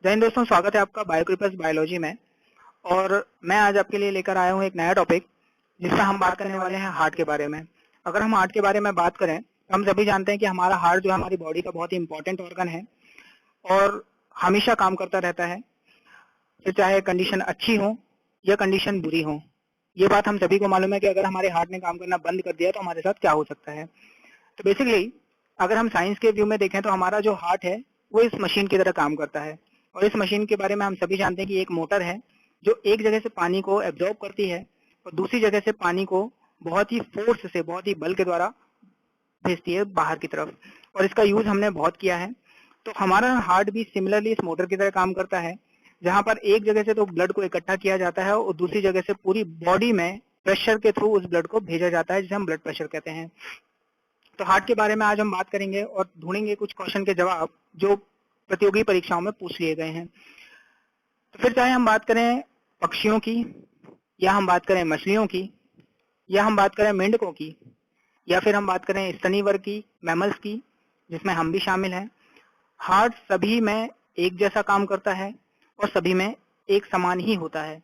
जय हिंद दोस्तों, स्वागत है आपका बायोक्रिपर्स बायोलॉजी में। और मैं आज आपके लिए लेकर आया हूँ एक नया टॉपिक जिसमें हम बात करने वाले हैं हार्ट के बारे में। अगर हम हार्ट के बारे में बात करें तो हम सभी जानते हैं कि हमारा हार्ट जो है हमारी बॉडी का बहुत ही इंपॉर्टेंट ऑर्गन है और हमेशा काम करता रहता है, फिर चाहे कंडीशन अच्छी हो या कंडीशन बुरी हो। ये बात हम सभी को मालूम है कि अगर हमारे हार्ट ने काम करना बंद कर दिया तो हमारे साथ क्या हो सकता है। तो बेसिकली अगर हम साइंस के व्यू में देखें तो हमारा जो हार्ट है वो इस मशीन की तरह काम करता है। और इस मशीन के बारे में हम सभी जानते हैं कि एक मोटर है जो एक जगह से पानी को एब्जॉर्ब करती है और दूसरी जगह से पानी को बहुत ही फोर्स से, बहुत ही बल के द्वारा भेजती है बाहर की तरफ। और इसका यूज हमने बहुत किया है। तो हमारा हार्ट भी सिमिलरली इस मोटर की तरह काम करता है, जहां पर एक जगह से तो ब्लड को इकट्ठा किया जाता है और दूसरी जगह से पूरी बॉडी में प्रेशर के थ्रू उस ब्लड को भेजा जाता है, जिसे हम ब्लड प्रेशर कहते हैं। तो हार्ट के बारे में आज हम बात करेंगे और ढूंढेंगे कुछ क्वेश्चन के जवाब जो प्रतियोगी परीक्षाओं में पूछ लिए गए हैं। तो फिर चाहे हम बात करें पक्षियों की, या हम बात करें मछलियों की, या हम बात करें मेंढकों की, या फिर हम बात करें स्तनी वर्ग की, मैमल्स की, जिसमें हम भी शामिल हैं, हार्ट सभी में एक जैसा काम करता है और सभी में एक समान ही होता है।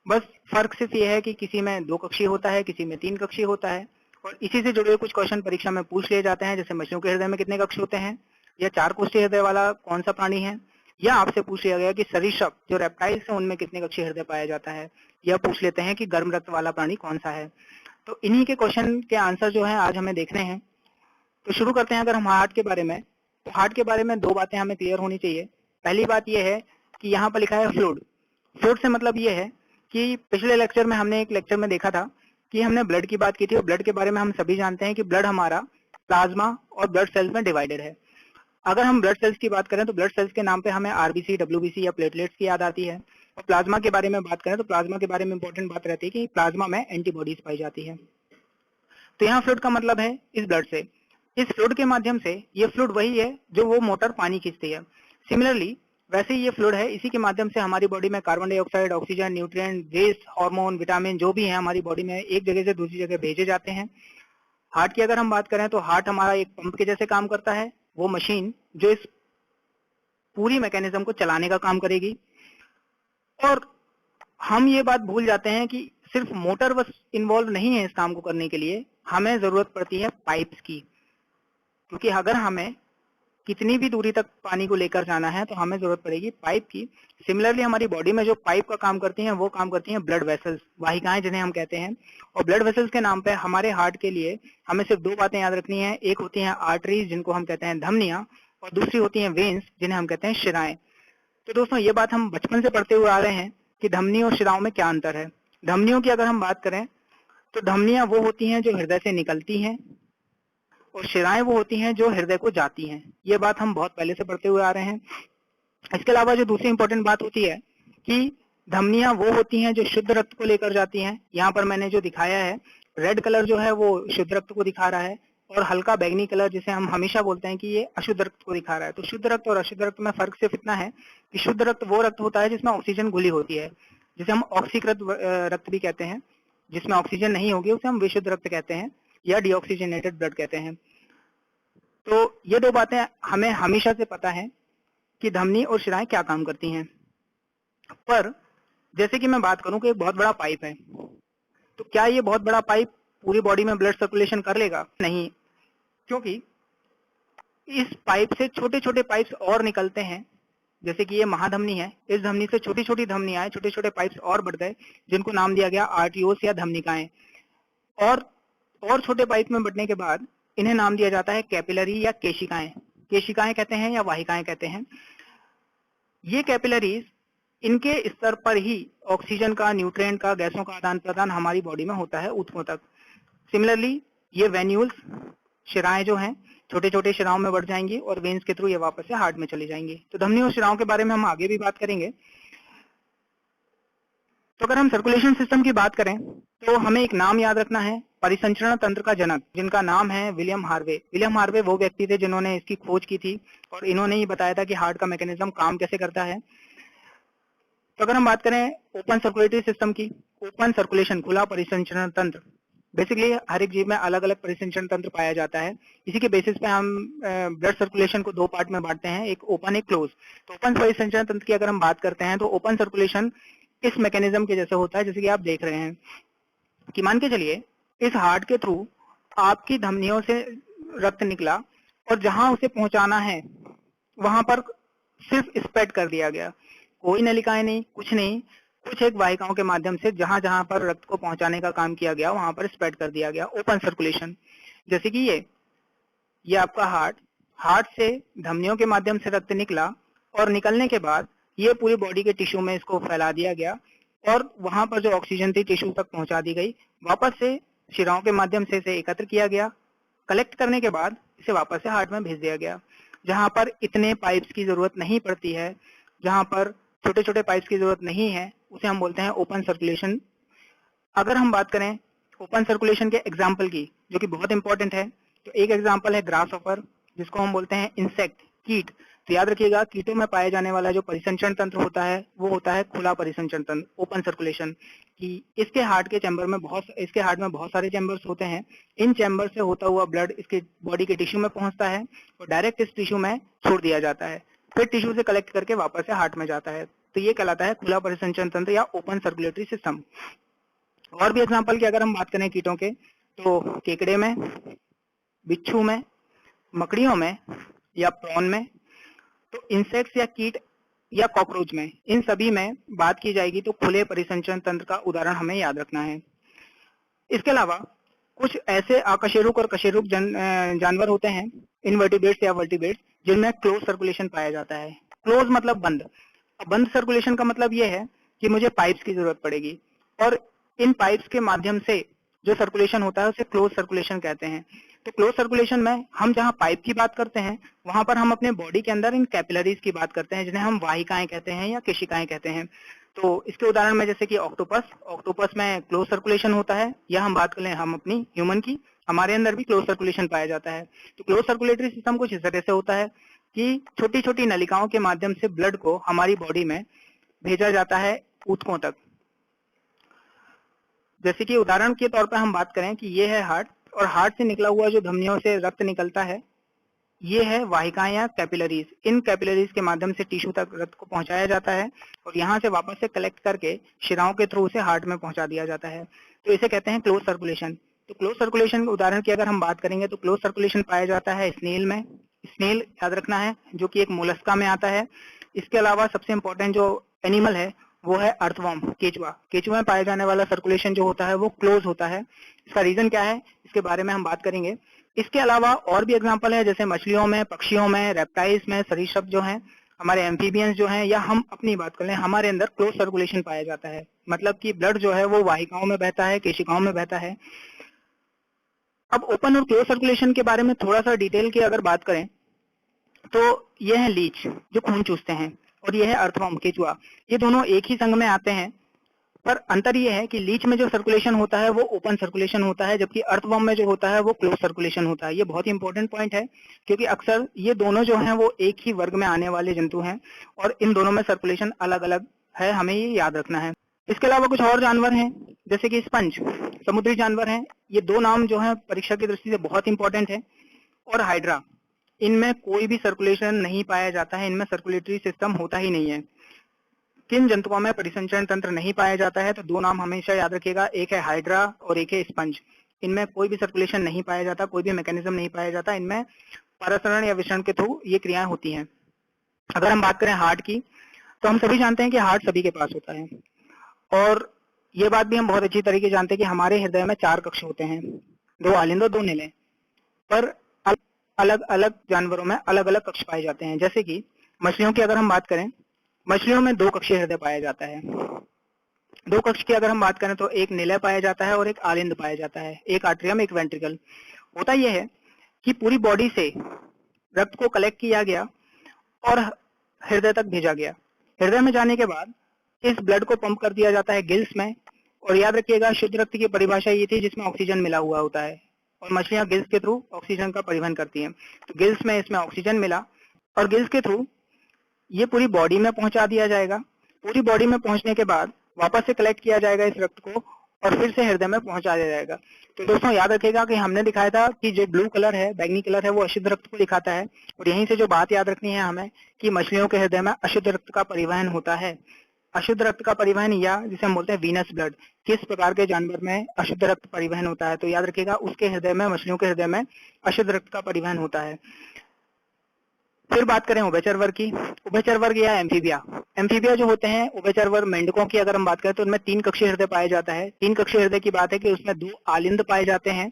बस फर्क सिर्फ ये है कि किसी में 2 कक्षीय होता है, किसी में 3 कक्षीय होता है। और इसी से जुड़े हुए कुछ क्वेश्चन परीक्षा में पूछ लिए जाते हैं, जैसे मछलियों के हृदय में कितने कक्ष होते हैं, या 4 कोष्ठीय हृदय वाला कौन सा प्राणी है, या आपसे पूछ लिया गया कि सरीसृप जो रेप्टाइल्स हैं उनमें कितने कक्षीय हृदय पाया जाता है, या पूछ लेते हैं कि गर्म रक्त वाला प्राणी कौन सा है। तो इन्हीं के क्वेश्चन के आंसर जो है आज हमें देखने हैं। तो शुरू करते हैं। अगर हम हार्ट के बारे में, तो हार्ट के बारे में 2 बातें हमें क्लियर होनी चाहिए। पहली बात यह है कि यहाँ पर लिखा है फ्लूइड। फ्लूइड से मतलब ये है कि पिछले लेक्चर में हमने एक लेक्चर में देखा था कि हमने ब्लड की बात की थी, और ब्लड के बारे में हम सभी जानते हैं कि ब्लड हमारा प्लाज्मा और ब्लड सेल्स में डिवाइडेड है। अगर हम ब्लड सेल्स की बात करें तो ब्लड सेल्स के नाम पे हमें आरबीसी, डब्ल्यूबीसी या प्लेटलेट्स की याद आती है। और प्लाज्मा के बारे में बात करें तो प्लाज्मा के बारे में इंपॉर्टेंट बात रहती है कि प्लाज्मा में एंटीबॉडीज पाई जाती है। तो यहाँ फ्लूइड का मतलब है इस ब्लड से, इस फ्लूइड के माध्यम से, ये फ्लूइड वही है जो वो मोटर पानी खींचती है। सिमिलरली वैसे ही ये फ्लूइड है, इसी के माध्यम से हमारी बॉडी में carbon dioxide, oxygen, nutrient, waste, hormone, vitamin जो भी है हमारी बॉडी में एक जगह से दूसरी जगह भेजे जाते हैं। हार्ट की अगर हम बात करें तो हार्ट हमारा एक पंप के जैसे काम करता है, वो मशीन जो इस पूरी मैकेनिज्म को चलाने का काम करेगी। और हम ये बात भूल जाते हैं कि सिर्फ मोटर बस इन्वॉल्व नहीं है इस काम को करने के लिए, हमें जरूरत पड़ती है पाइप्स की। क्योंकि अगर हमें कितनी भी दूरी तक पानी को लेकर जाना है तो हमें जरूरत पड़ेगी पाइप की। सिमिलरली हमारी बॉडी में जो पाइप का काम करती हैं वो काम करती हैं ब्लड वेसल्स, वाहिकाएं जिन्हें हम कहते हैं। और ब्लड वेसल्स के नाम पे हमारे हार्ट के लिए हमें सिर्फ 2 बातें याद रखनी है। एक होती हैं आर्टरीज जिनको हम कहते हैं धमनियां, और दूसरी होती हैं वेन्स जिन्हें हम कहते हैं शिराएं। तो दोस्तों ये बात हम बचपन से पढ़ते हुए आ रहे हैं कि धमनी और शिराओं में क्या अंतर है। धमनियों की अगर हम बात करें तो धमनियां वो होती हैं जो हृदय से निकलती हैं, और शिराएं वो होती हैं जो हृदय को जाती हैं। ये बात हम बहुत पहले से पढ़ते हुए आ रहे हैं। इसके अलावा जो दूसरी इंपॉर्टेंट बात होती है कि धमनियां वो होती हैं जो शुद्ध रक्त को लेकर जाती हैं। यहाँ पर मैंने जो दिखाया है, रेड कलर जो है वो शुद्ध रक्त को दिखा रहा है, और हल्का बैंगनी कलर जिसे हम हमेशा बोलते हैं कि ये अशुद्ध रक्त को दिखा रहा है। तो शुद्ध रक्त और अशुद्ध रक्त में फर्क सिर्फ इतना है कि शुद्ध रक्त वो रक्त होता है जिसमें ऑक्सीजन घुली होती है, जिसे हम ऑक्सीकृत रक्त भी कहते हैं। जिसमें ऑक्सीजन नहीं होगी उसे हम विशुद्ध रक्त कहते हैं, या डीऑक्सीजनेटेड ब्लड कहते हैं। तो ये 2 बातें हमें हमेशा से पता है कि धमनी और शिराएं क्या काम करती हैं। पर जैसे कि मैं बात करूं कि एक बहुत बड़ा पाइप है, तो क्या ये बहुत बड़ा पाइप पूरी बॉडी में ब्लड सर्कुलेशन कर लेगा? नहीं, क्योंकि इस पाइप से छोटे छोटे पाइप्स और निकलते हैं। जैसे कि ये महाधमनी है, इस धमनी से छोटी छोटी धमनियां, छोटे छोटे पाइप्स और बढ़ गए, जिनको नाम दिया गया आर्टियोस या धमनिकाएं। और छोटे पाइप में बढ़ने के बाद इन्हें नाम दिया जाता है कैपिलरी या केशिकाएं। केशिकाएं कहते हैं या वाहिकाएं कहते हैं। ये कैपिलरीज, इनके स्तर पर ही ऑक्सीजन का, न्यूट्रिएंट का, गैसों का आदान प्रदान हमारी बॉडी में होता है ऊतकों तक। सिमिलरली ये वेन्यूल्स, शिराएं जो हैं, छोटे छोटे शिराओं में बढ़ जाएंगी और वेन्स के थ्रू ये वापस से हार्ट में चली जाएंगी। तो धमनी और शिराओं के बारे में हम आगे भी बात करेंगे। तो अगर हम सर्कुलेशन सिस्टम की बात करें तो हमें एक नाम याद रखना है, परिसंचरण तंत्र का जनक, जिनका नाम है विलियम हार्वे। विलियम हार्वे वो व्यक्ति थे जिन्होंने इसकी खोज की थी, और इन्होंने ही बताया था कि हार्ट का मैकेनिज्म काम कैसे करता है। तो अगर हम बात करें ओपन सर्कुलेटरी सिस्टम की, ओपन सर्कुलेशन, खुला परिसंचरण तंत्र, बेसिकली हर एक जीव में अलग अलग परिसंचरण तंत्र पाया जाता है। इसी के बेसिस पे हम ब्लड सर्कुलेशन को दो पार्ट में बांटते हैं, एक ओपन एक क्लोज। तो ओपन परिसंचरण तंत्र की अगर हम बात करते हैं तो ओपन सर्कुलेशन इस मैकेनिज्म के जैसे होता है, जैसे कि आप देख रहे हैं कि मान के चलिए इस हार्ट के थ्रू आपकी धमनियों से रक्त निकला और जहां उसे पहुंचाना है वहां पर सिर्फ स्प्रेड कर दिया गया, कोई नलिकाएं नहीं, कुछ नहीं, कुछ एक वाहिकाओं के माध्यम से जहां जहां पर रक्त को पहुंचाने का काम किया गया वहां पर स्प्रेड कर दिया गया, ओपन सर्कुलेशन। जैसे कि ये आपका हार्ट से धमनियों के माध्यम से रक्त निकला और निकलने के बाद ये पूरी बॉडी के टिश्यू में इसको फैला दिया गया और वहां पर जो ऑक्सीजन थी टिश्यू तक पहुंचा दी गई, वापस से शिराओं के माध्यम से इसे एकत्र किया गया, कलेक्ट करने के बाद इसे वापस से हार्ट में भेज दिया गया, जहां पर इतने पाइप्स की जरूरत नहीं पड़ती है, जहां पर छोटे छोटे पाइप्स की जरूरत नहीं है, उसे हम बोलते हैं ओपन सर्कुलेशन। अगर हम बात करें ओपन सर्कुलेशन के एग्जाम्पल की, जो कि बहुत इंपॉर्टेंट है, तो एक एग्जाम्पल है ग्रास हॉपर, जिसको हम बोलते हैं इंसेक्ट, कीट। तो याद रखिएगा, कीटों में पाए जाने वाला जो परिसंचरण तंत्र होता है वो होता है खुला परिसंचरण तंत्र, ओपन सर्कुलेशन। कि इसके हार्ट में बहुत सारे चैम्बर्स होते हैं। इन चैम्बर से होता हुआ ब्लड इसके बॉडी के टिश्यू में पहुंचता है और डायरेक्ट इस टिश्यू में छोड़ दिया जाता है, फिर टिश्यू से कलेक्ट करके वापस से हार्ट में जाता है। तो ये कहलाता है खुला परिसंचरण तंत्र या ओपन सर्कुलेटरी सिस्टम। और भी एग्जाम्पल की अगर हम बात करें कीटों के, तो केकड़े में, बिच्छू में, मकड़ियों में या प्रॉन में, तो इंसेक्ट्स या कीट या कॉकरोच में, इन सभी में बात की जाएगी तो खुले परिसंचरण तंत्र का उदाहरण हमें याद रखना है। इसके अलावा कुछ ऐसे अकशेरुक और कशेरुक जानवर होते हैं, इनवर्टिब्रेट्स या वर्टिब्रेट्स, जिनमें क्लोज सर्कुलेशन पाया जाता है। क्लोज मतलब बंद। बंद सर्कुलेशन का मतलब यह है कि मुझे पाइप्स की जरूरत पड़ेगी और इन पाइप्स के माध्यम से जो सर्कुलेशन होता है उसे क्लोज सर्कुलेशन कहते हैं। तो क्लोज सर्कुलेशन में हम जहां पाइप की बात करते हैं वहां पर हम अपने बॉडी के अंदर इन कैपिलरीज की बात करते हैं, जिन्हें हम वाहिकाएं कहते हैं या केशिकाएं कहते हैं। तो इसके उदाहरण में जैसे कि ऑक्टोपस में क्लोज सर्कुलेशन होता है, या हम बात करें हम अपनी ह्यूमन की, हमारे अंदर भी क्लोज सर्कुलेशन पाया जाता है। तो क्लोज सर्कुलेटरी सिस्टम कुछ इस तरह से होता है कि छोटी छोटी नलिकाओं के माध्यम से ब्लड को हमारी बॉडी में भेजा जाता है ऊतकों तक। जैसे कि उदाहरण के तौर पर हम बात करें कि ये है हार्ट, और हार्ट से निकला हुआ जो धमनियों से रक्त निकलता है ये है वाहिकाएं या कैपिलरीज। इन कैपिलरीज के माध्यम से टिश्यू तक रक्त को पहुंचाया जाता है और यहाँ से वापस से कलेक्ट करके शिराओं के थ्रू उसे हार्ट में पहुंचा दिया जाता है। तो इसे कहते हैं क्लोज सर्कुलेशन। तो क्लोज सर्कुलेशन के उदाहरण की अगर हम बात करेंगे तो क्लोज सर्कुलेशन पाया जाता है स्नेल में। स्नेल याद रखना है, जो कि एक मोलस्का में आता है। इसके अलावा सबसे इंपॉर्टेंट जो एनिमल है वो है अर्थवर्म, केचुआ। केचुआ में पाया जाने वाला सर्कुलेशन जो होता है वो क्लोज होता है। इसका रीजन क्या है इसके बारे में हम बात करेंगे। इसके अलावा और भी एग्जांपल है, जैसे मछलियों में, पक्षियों में, रेप्टाइल्स में, सरीसृप जो हैं, हमारे एम्फीबियंस जो हैं, या हम अपनी बात कर लें, हमारे अंदर क्लोज सर्कुलेशन पाया जाता है। मतलब कि ब्लड जो है वो वाहिकाओं में बहता है, केशिकाओं में बहता है। अब ओपन और क्लोज सर्कुलेशन के बारे में थोड़ा सा डिटेल की अगर बात करें तो ये है लीच जो खून चूसते हैं, और ये है अर्थवर्म, केचुआ। ये दोनों एक ही संघ में आते हैं, पर अंतर ये है कि लीच में जो सर्कुलेशन होता है वो ओपन सर्कुलेशन होता है, जबकि अर्थवर्म में जो होता है वो क्लोज सर्कुलेशन होता है। ये बहुत ही इंपॉर्टेंट पॉइंट है, क्योंकि अक्सर ये दोनों जो हैं वो एक ही वर्ग में आने वाले जंतु हैं और इन दोनों में सर्कुलेशन अलग अलग है, हमें ये याद रखना है। इसके अलावा कुछ और जानवर हैं, जैसे कि स्पंज, समुद्री जानवर हैं। ये दो नाम जो है परीक्षा की दृष्टि से बहुत इंपॉर्टेंट है। और हाइड्रा, इनमें कोई भी सर्कुलेशन नहीं पाया जाता है, इनमें सर्कुलेटरी सिस्टम होता ही नहीं है। किन जंतुओं में परिसंचरण तंत्र नहीं पाया जाता है, तो दो नाम हमेशा याद रखिएगा, एक है हाइड्रा और एक है स्पंज। इनमें कोई भी सर्कुलेशन नहीं पाया जाता, कोई भी मैकेनिज्म नहीं पाया जाता, इनमें परासरण या विसरण के थ्रू ये क्रियाएं होती हैं। अगर हम बात करें हार्ट की, तो हम सभी जानते हैं कि हार्ट सभी के पास होता है, और ये बात भी हम बहुत अच्छी तरीके से जानते हैं कि हमारे हृदय में 4 कक्ष होते हैं, 2 आलिंद और 2 नीले। पर अलग अलग जानवरों में अलग अलग कक्ष पाए जाते हैं। जैसे कि मछलियों की अगर हम बात करें, मछलियों में 2 कक्षीय हृदय पाया जाता है। 2 कक्ष की अगर हम बात करें तो एक निलय पाया जाता है और एक आलिंद पाया जाता है, एक आट्रियम एक वेंट्रिकल। होता यह है कि पूरी बॉडी से रक्त को कलेक्ट किया गया और हृदय तक भेजा गया। हृदय में जाने के बाद इस ब्लड को पंप कर दिया जाता है गिल्स में, और याद रखिएगा शुद्ध रक्त की परिभाषा ये थी जिसमें ऑक्सीजन मिला हुआ होता है, और मछलियां गिल्स के थ्रू ऑक्सीजन का परिवहन करती हैं। तो गिल्स में इसमें ऑक्सीजन मिला और गिल्स के थ्रू ये पूरी बॉडी में पहुंचा दिया जाएगा। पूरी बॉडी में पहुंचने के बाद वापस से कलेक्ट किया जाएगा इस रक्त को और फिर से हृदय में पहुंचा दिया जाएगा। तो दोस्तों याद रखिएगा कि हमने दिखाया था कि जो ब्लू कलर है, बैंगनी कलर है, वो अशुद्ध रक्त को दिखाता है। और यहीं से जो बात याद रखनी है हमें कि मछलियों के हृदय में अशुद्ध रक्त का परिवहन होता है। अशुद्ध रक्त का परिवहन, या जिसे हम बोलते हैं वीनस ब्लड, किस प्रकार के जानवर में अशुद्ध रक्त परिवहन होता है, तो याद रखिएगा उसके हृदय में, मछलियों के हृदय में अशुद्ध रक्त का परिवहन होता है। फिर बात करें उभयचर वर्ग की। उभयचर वर्ग या एम्फीबिया। एम्फीबिया जो होते हैं, उभयचर वर्ग मेंढकों की अगर हम बात करें तो उनमें 3 कक्षीय हृदय पाया जाता है। 3 कक्षीय हृदय की बात है कि उसमें 2 आलिंद पाए जाते हैं,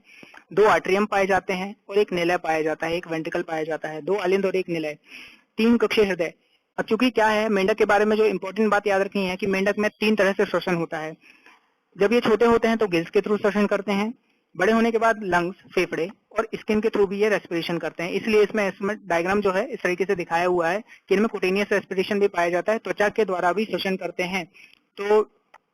2 आट्रियम पाए जाते हैं और 1 निलय पाया जाता है, 1 वेंट्रिकल पाया जाता है। 2 आलिंद और 1 निलय, 3 कक्षीय हृदय। अब चूंकि क्या है, मेंढक के बारे में जो इंपॉर्टेंट बात याद रखनी है कि मेंढक में 3 तरह से श्वसन होता है। जब ये छोटे होते हैं तो गिल्स के थ्रू श्वसन करते हैं, बड़े होने के बाद लंग्स, फेफड़े और स्किन के थ्रू भी ये रेस्पिरेशन करते हैं। इसलिए इसमें डायग्राम जो है इस तरीके से दिखाया हुआ है कि इनमें कुटेनियस रेस्पिरेशन भी पाया जाता है, त्वचा के द्वारा भी श्वसन करते हैं। तो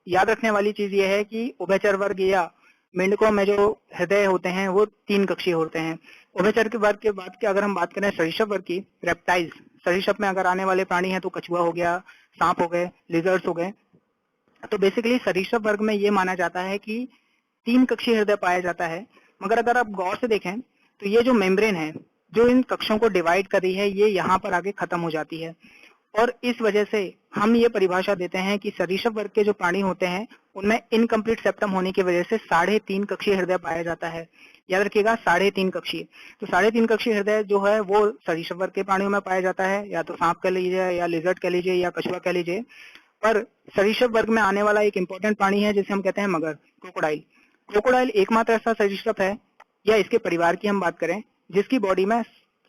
याद रखने वाली चीज ये है कि उभयचर वर्ग या मेंढकों में जो हृदय होते हैं वो 3 कक्षीय होते हैं। उभयचर के वर्ग के बाद की अगर हम बात करें सरीसृप वर्ग की, रेप्टाइल्स, सरीसृप में अगर आने वाले प्राणी हैं तो कछुआ हो गया, सांप हो गए, लिजर्ड्स हो गए। तो बेसिकली सरीसृप वर्ग में ये माना जाता है कि 3 कक्षीय हृदय पाया जाता है। मगर अगर आप गौर से देखें तो ये जो मेम्ब्रेन है जो इन कक्षों को डिवाइड कर रही है, ये यहाँ पर आगे खत्म हो जाती है। और इस वजह से हम ये परिभाषा देते हैं कि सरीसृप वर्ग के जो प्राणी होते हैं उनमें इनकम्प्लीट सेप्टम होने की वजह से 3.5 कक्षीय हृदय पाया जाता है। याद रखिएगा 3.5 कक्षीय। तो 3.5 कक्षीय हृदय जो है वो सरीसृप वर्ग के प्राणियों में पाया जाता है, या तो सांप कह लीजिए, या लिजर्ड कह लीजिए, या कछुआ कह लीजिए। पर सरीसृप वर्ग में आने वाला एक इंपॉर्टेंट प्राणी है जिसे हम कहते हैं मगर, क्रोकोडाइल। क्रोकोडाइल एकमात्र ऐसा सरीसृप है, या इसके परिवार की हम बात करें, जिसकी बॉडी में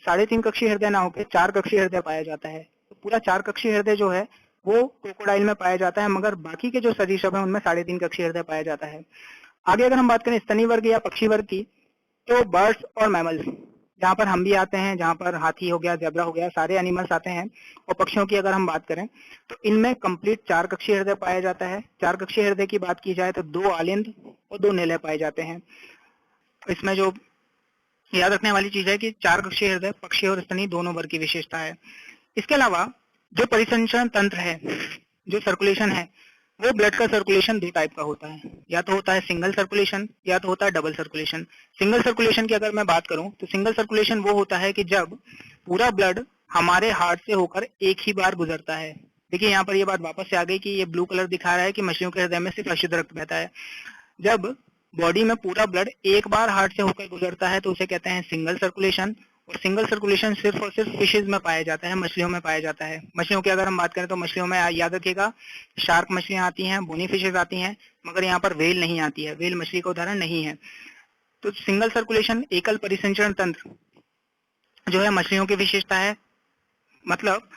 3.5 कक्षीय हृदय ना होकर 4 कक्षीय हृदय पाया जाता है। तो पूरा 4 कक्षीय हृदय जो है वो क्रोकोडाइल में पाया जाता है, मगर बाकी के जो सरीसृप है उनमें 3.5 कक्षीय हृदय पाया जाता है। आगे अगर हम बात करें स्तनी वर्ग या पक्षी वर्ग की, तो बर्ड्स और मैमल्स, जहाँ पर हम भी आते हैं, जहाँ पर हाथी हो गया, जेब्रा हो गया, सारे एनिमल्स आते हैं। और पक्षियों की अगर हम बात करें तो इनमें कंप्लीट 4 कक्षीय हृदय पाया जाता है। 4 कक्षीय हृदय की बात की जाए तो 2 आलिंद और 2 निलय पाए जाते हैं। इसमें जो याद रखने वाली चीज है कि 4 कक्षीय हृदय पक्षी और स्तनी दोनों वर्ग की विशेषता है। इसके अलावा जो परिसंचरण तंत्र है, जो सर्कुलेशन है, वो ब्लड का सर्कुलेशन 2 टाइप का होता है। या तो होता है सिंगल सर्कुलेशन, या तो होता है डबल सर्कुलेशन। सिंगल सर्कुलेशन की अगर मैं बात करूं तो सिंगल सर्कुलेशन वो होता है कि जब पूरा ब्लड हमारे हार्ट से होकर एक ही बार गुजरता है। देखिए यहाँ पर ये बात वापस से आ गई कि ये ब्लू कलर दिखा रहा है कि मछलियों के हृदय में सिर्फ अशुद्ध रक्त बहता है। जब बॉडी में पूरा ब्लड एक बार हार्ट से होकर गुजरता है तो उसे कहते हैं सिंगल सर्कुलेशन। और सिंगल सर्कुलेशन सिर्फ और सिर्फ फिशेज में पाया जाता है, मछलियों में पाया जाता है। मछलियों की अगर हम बात करें तो मछलियों में याद रखिएगा शार्क मछलियां आती हैं, बोनी फिशेज आती हैं, मगर यहाँ पर व्हेल नहीं आती है, व्हेल मछली का उदाहरण नहीं है। तो सिंगल सर्कुलेशन, एकल परिसंचरण तंत्र जो है मछलियों की विशेषता है। मतलब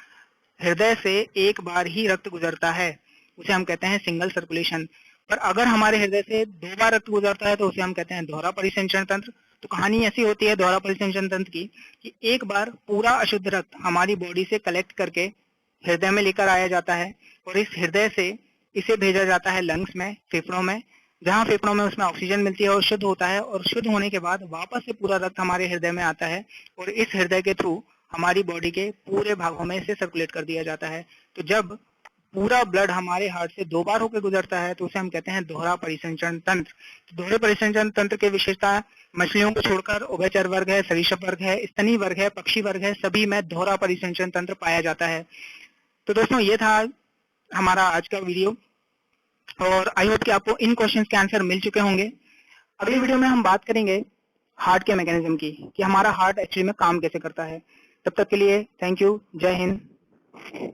हृदय से एक बार ही रक्त गुजरता है, उसे हम कहते हैं सिंगल सर्कुलेशन। पर अगर हमारे हृदय से 2 बार रक्त गुजरता है तो उसे हम कहते हैं दोहरा परिसंचरण तंत्र। तो कहानी ऐसी होती है दोहरा परिसंचरण तंत्र की कि एक बार पूरा अशुद्ध रक्त हमारी बॉडी से कलेक्ट करके हृदय में लेकर आया जाता है, और इस हृदय से इसे भेजा जाता है लंग्स में, फेफड़ों में, जहाँ फेफड़ों में उसमें ऑक्सीजन मिलती है और शुद्ध होता है। और शुद्ध होने के बाद वापस से पूरा रक्त हमारे हृदय में आता है, और इस हृदय के थ्रू हमारी बॉडी के पूरे भागों में इसे सर्कुलेट कर दिया जाता है। तो जब पूरा ब्लड हमारे हार्ट से 2 बार होकर गुजरता है तो उसे हम कहते हैं दोहरा परिसंचरण तंत्र। तो दोहरे परिसंचरण तंत्र की विशेषता मछलियों को छोड़कर उभयचर वर्ग है, सरीसृप वर्ग है, स्तनी वर्ग है, पक्षी वर्ग है, सभी में दोहरा परिसंचरण तंत्र पाया जाता है। तो दोस्तों ये था हमारा आज का वीडियो, और आई होप कि आपको इन क्वेश्चंस के आंसर मिल चुके होंगे। अगली वीडियो में हम बात करेंगे हार्ट के मैकेनिज्म की, कि हमारा हार्ट एक्चुअली में काम कैसे करता है। तब तक के लिए थैंक यू, जय हिंद।